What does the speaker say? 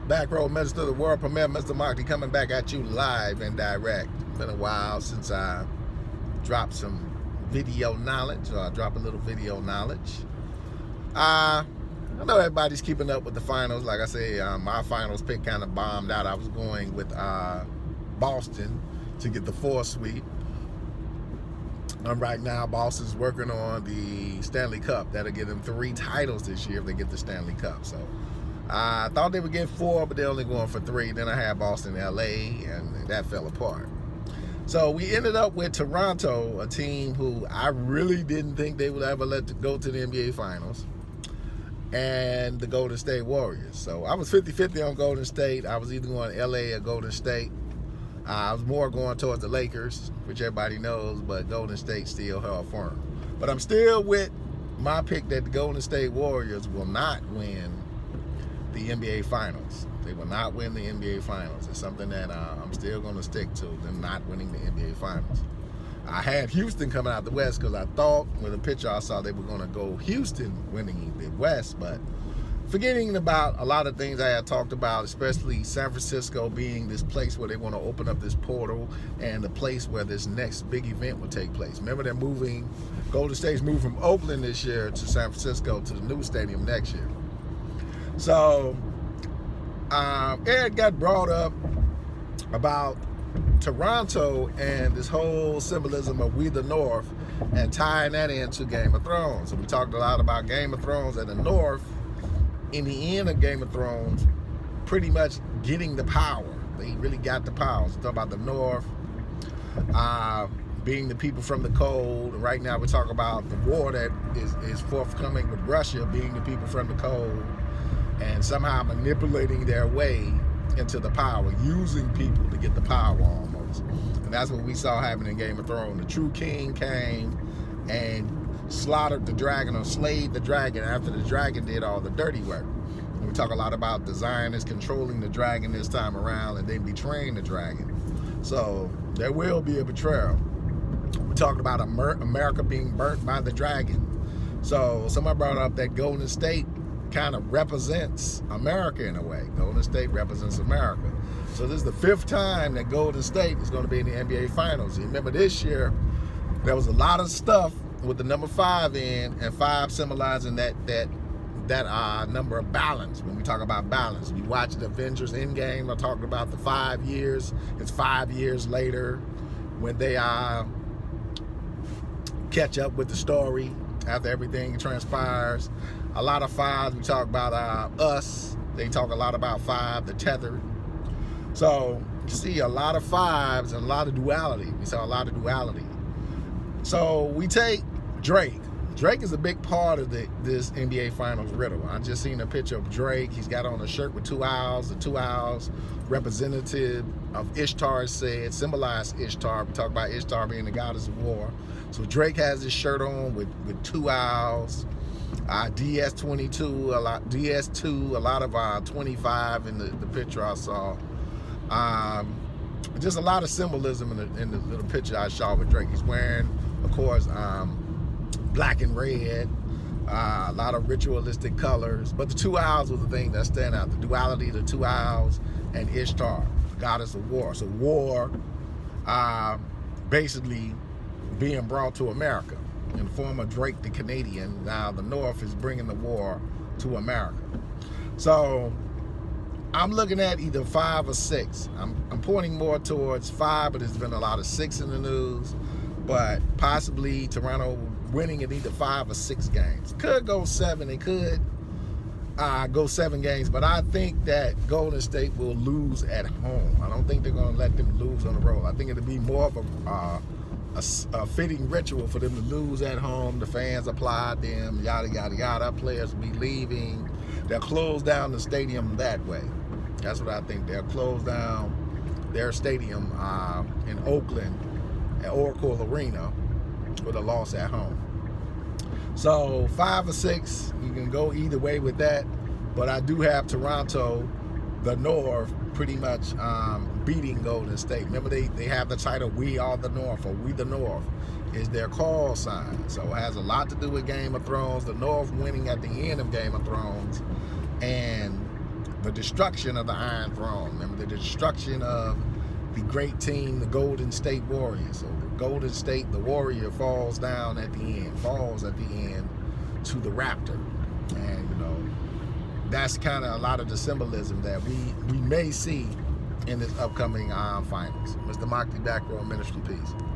Back Row Minister of the World Premier, Mr. Marty, coming back at you live and direct. Been a while since I dropped some video knowledge, or I drop a little video knowledge. I know everybody's keeping up with the finals. Like I say, my finals pick kind of bombed out. I was going with Boston to get the 4 sweep. Right now, Boston's working on the Stanley Cup. That'll give them 3 titles this year if they get the Stanley Cup. So I thought they would get 4, but they're only going for 3. Then I had Boston, LA, and that fell apart. So we ended up with Toronto, a team who I really didn't think they would ever let go to the NBA Finals, and the Golden State Warriors. So I was 50-50 on Golden State. I was either going LA or Golden State. I was more going towards the Lakers, which everybody knows, but Golden State still held firm. But I'm still with my pick that the Golden State Warriors will not win the NBA Finals. They will not win the NBA Finals. It's something that I'm still going to stick to, them not winning the NBA Finals. I had Houston coming out the West because I thought with the picture I saw they were going to go Houston winning the West, but forgetting about a lot of things I had talked about, especially San Francisco being this place where they want to open up this portal and the place where this next big event will take place. Remember, they're moving, Golden State's moved from Oakland this year to San Francisco to the new stadium next year. So it got brought up about Toronto and this whole symbolism of we the North and tying that into Game of Thrones. And we talked a lot about Game of Thrones and the North, in the end of Game of Thrones, pretty much getting the power. They really got the power. So talk about the North being the people from the cold. Right now we're talking about the war that is forthcoming with Russia being the people from the cold and somehow manipulating their way into the power, using people to get the power almost. And that's what we saw happen in Game of Thrones. The true king came and slaughtered the dragon or slayed the dragon after the dragon did all the dirty work. And we talk a lot about the Zionists controlling the dragon this time around and then betraying the dragon. So there will be a betrayal. We talked about America being burnt by the dragon. So somebody brought up that Golden State kind of represents America in a way. Golden State represents America. So this is the 5th time that Golden State is going to be in the NBA Finals. You remember this year, there was a lot of stuff with the number 5 in, and 5 symbolizing that number of balance. When we talk about balance, you watch the Avengers Endgame, I talked about the 5 years. It's 5 years later when they catch up with the story after everything transpires. A lot of 5s, we talk about Us. They talk a lot about 5, the Tethered. So you see a lot of 5s and a lot of duality. We saw a lot of duality. So we take Drake. Drake is a big part of this NBA Finals riddle. I just seen a picture of Drake. He's got on a shirt with 2 owls. The 2 owls, representative of Ishtar, said, symbolize Ishtar. We talk about Ishtar being the goddess of war. So Drake has his shirt on with 2 owls. DS22, DS2, a lot of 25 in the picture I saw. Just a lot of symbolism in the little picture I saw with Drake. He's wearing, of course, black and red, a lot of ritualistic colors. But the 2 owls was the thing that stand out. The duality of the 2 owls and Ishtar, the goddess of war. So war basically being brought to America in the form of Drake the Canadian. Now the North is bringing the war to America. So I'm looking at either 5 or 6. I'm pointing more towards 5, but there's been a lot of 6 in the news. But possibly Toronto winning in either 5 or 6 games. Could go 7. It could go 7 games. But I think that Golden State will lose at home. I don't think they're going to let them lose on the road. I think it'll be more of a fitting ritual for them to lose at home. The fans applaud them, yada, yada, yada. Players will be leaving. They'll close down the stadium that way. That's what I think. They'll close down their stadium in Oakland at Oracle Arena with a loss at home. So 5 or 6, you can go either way with that. But I do have Toronto, the North, pretty much beating Golden State. Remember, they have the title We Are the North, or We the North is their call sign. So it has a lot to do with Game of Thrones, the North winning at the end of Game of Thrones, and the destruction of the Iron Throne. Remember the destruction of the great team, the Golden State Warriors. So the Golden State, the Warrior falls down at the end, falls at the end to the Raptor. And, you know, that's kind of a lot of the symbolism that we may see in this upcoming finals. Mr. Motley, Back Row Ministry, peace.